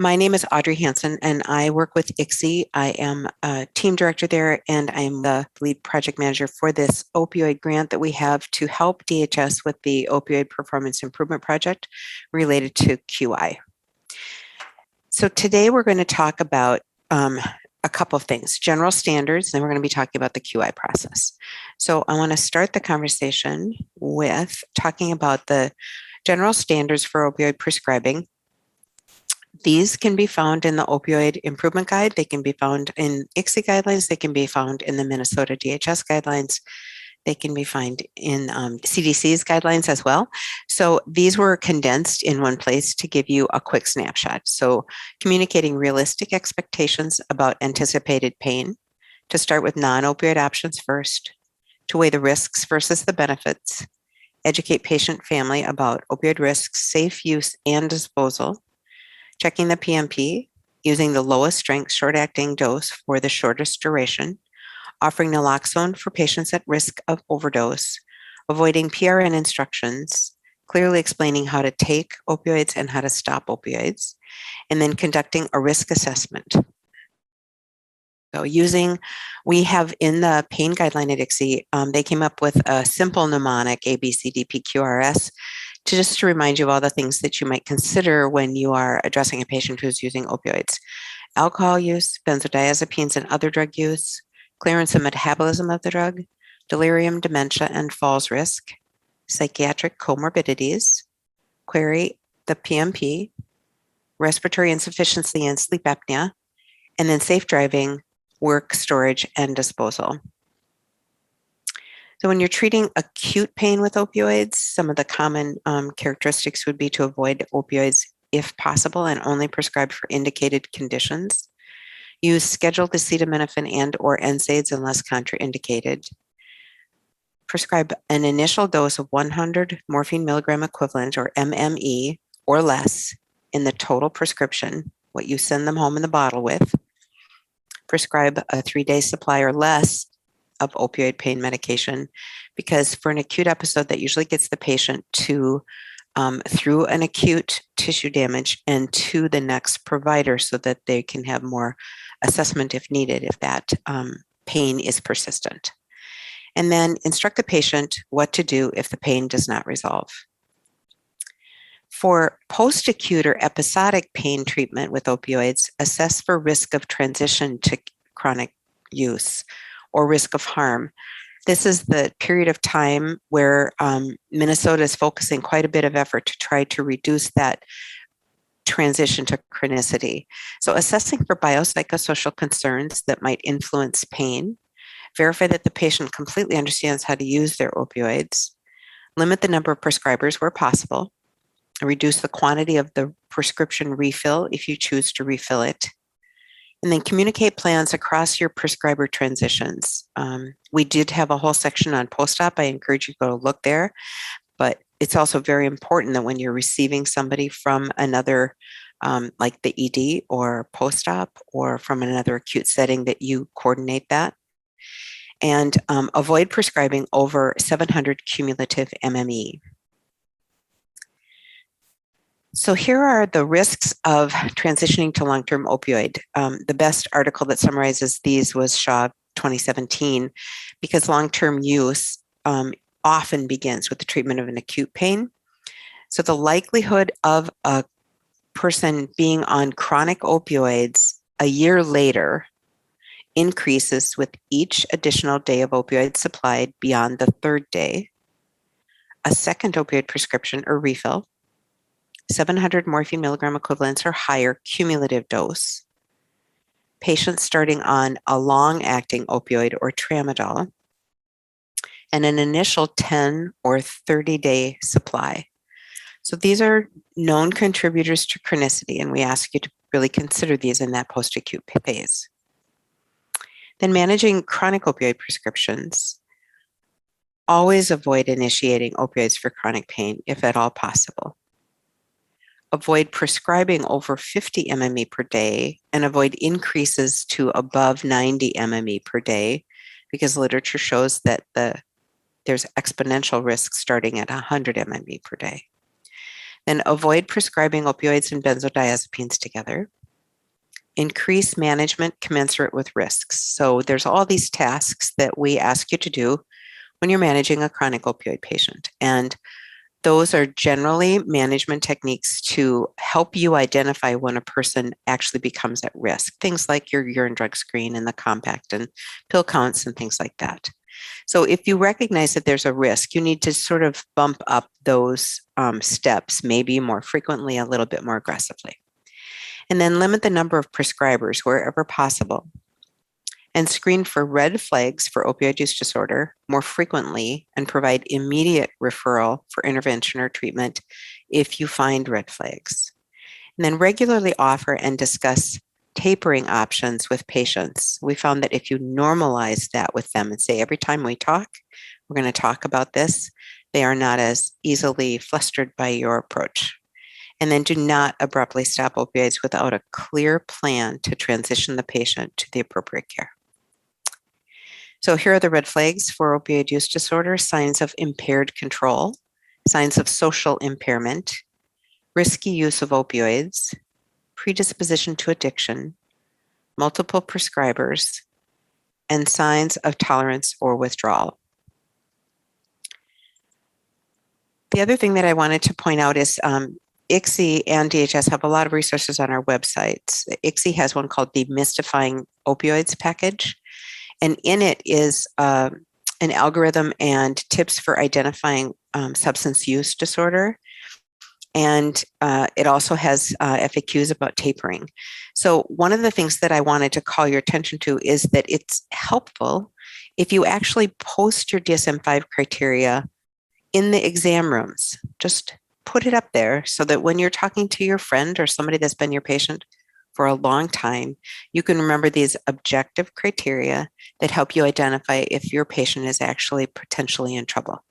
My name is Audrey Hansen, and I work with ICSI. I am a team director there, and I am the lead project manager for this opioid grant that we have to help DHS with the Opioid Performance Improvement Project related to QI. So today we're going to talk about a couple of things, general standards, and then we're going to be talking about the QI process. So I want to start the conversation with talking about the general standards for opioid prescribing. These can be found in the Opioid Improvement Guide. They can be found in ICSI guidelines. They can be found in the Minnesota DHS guidelines. They can be found in CDC's guidelines as well. So these were condensed in one place to give you a quick snapshot. So communicating realistic expectations about anticipated pain, to start with non-opioid options first, to weigh the risks versus the benefits, educate patient family about opioid risks, safe use and disposal, checking the PMP, using the lowest strength short-acting dose for the shortest duration, offering naloxone for patients at risk of overdose, avoiding PRN instructions, clearly explaining how to take opioids and how to stop opioids, and then conducting a risk assessment. So we have in the pain guideline at ICSI, they came up with a simple mnemonic, ABCDPQRS, to remind you of all the things that you might consider when you are addressing a patient who's using opioids. Alcohol use, benzodiazepines and other drug use, clearance and metabolism of the drug, delirium, dementia, and falls risk, psychiatric comorbidities, query the PMP, respiratory insufficiency and sleep apnea, and then safe driving, work, storage, and disposal. So when you're treating acute pain with opioids, some of the common characteristics would be to avoid opioids if possible and only prescribe for indicated conditions. Use scheduled acetaminophen and or NSAIDs unless contraindicated. Prescribe an initial dose of 100 morphine milligram equivalent or MME or less in the total prescription, what you send them home in the bottle with. Prescribe a 3-day supply or less of opioid pain medication, because for an acute episode that usually gets the patient to through an acute tissue damage and to the next provider so that they can have more assessment if needed, if that pain is persistent. And then instruct the patient what to do if the pain does not resolve. For post-acute or episodic pain treatment with opioids, assess for risk of transition to chronic use or risk of harm. This is the period of time where Minnesota is focusing quite a bit of effort to try to reduce that transition to chronicity. So assessing for biopsychosocial concerns that might influence pain, verify that the patient completely understands how to use their opioids, limit the number of prescribers where possible, reduce the quantity of the prescription refill if you choose to refill it, and then communicate plans across your prescriber transitions. We did have a whole section on post-op. I encourage you to go look there, but it's also very important that when you're receiving somebody from another, like the ED or post-op or from another acute setting, that you coordinate that. And avoid prescribing over 700 cumulative MME. So here are the risks of transitioning to long-term opioid. The best article that summarizes these was Shaw 2017, because long-term use often begins with the treatment of an acute pain. So the likelihood of a person being on chronic opioids a year later increases with each additional day of opioids supplied beyond the third day, a second opioid prescription or refill, 700 morphine milligram equivalents or higher cumulative dose, patients starting on a long-acting opioid or tramadol, and an initial 10 or 30-day supply. So these are known contributors to chronicity, and we ask you to really consider these in that post-acute phase. Then managing chronic opioid prescriptions. Always avoid initiating opioids for chronic pain if at all possible. Avoid prescribing over 50 MME per day and avoid increases to above 90 MME per day, because literature shows that there's exponential risk starting at 100 MME per day. Then avoid prescribing opioids and benzodiazepines together. Increase management commensurate with risks. So there's all these tasks that we ask you to do when you're managing a chronic opioid patient. And those are generally management techniques to help you identify when a person actually becomes at risk. Things like your urine drug screen and the compact and pill counts and things like that. So if you recognize that there's a risk, you need to sort of bump up those steps, maybe more frequently, a little bit more aggressively. And then limit the number of prescribers wherever possible. And screen for red flags for opioid use disorder more frequently and provide immediate referral for intervention or treatment if you find red flags. And then regularly offer and discuss tapering options with patients. We found that if you normalize that with them and say, every time we talk, we're going to talk about this, they are not as easily flustered by your approach. And then do not abruptly stop opioids without a clear plan to transition the patient to the appropriate care. So here are the red flags for opioid use disorder: signs of impaired control, signs of social impairment, risky use of opioids, predisposition to addiction, multiple prescribers, and signs of tolerance or withdrawal. The other thing that I wanted to point out is ICSI and DHS have a lot of resources on our websites. ICSI has one called Demystifying Opioids Package, and in it is an algorithm and tips for identifying substance use disorder. And it also has FAQs about tapering. So one of the things that I wanted to call your attention to is that it's helpful if you actually post your DSM-5 criteria in the exam rooms. Just put it up there so that when you're talking to your friend or somebody that's been your patient for a long time, you can remember these objective criteria that help you identify if your patient is actually potentially in trouble.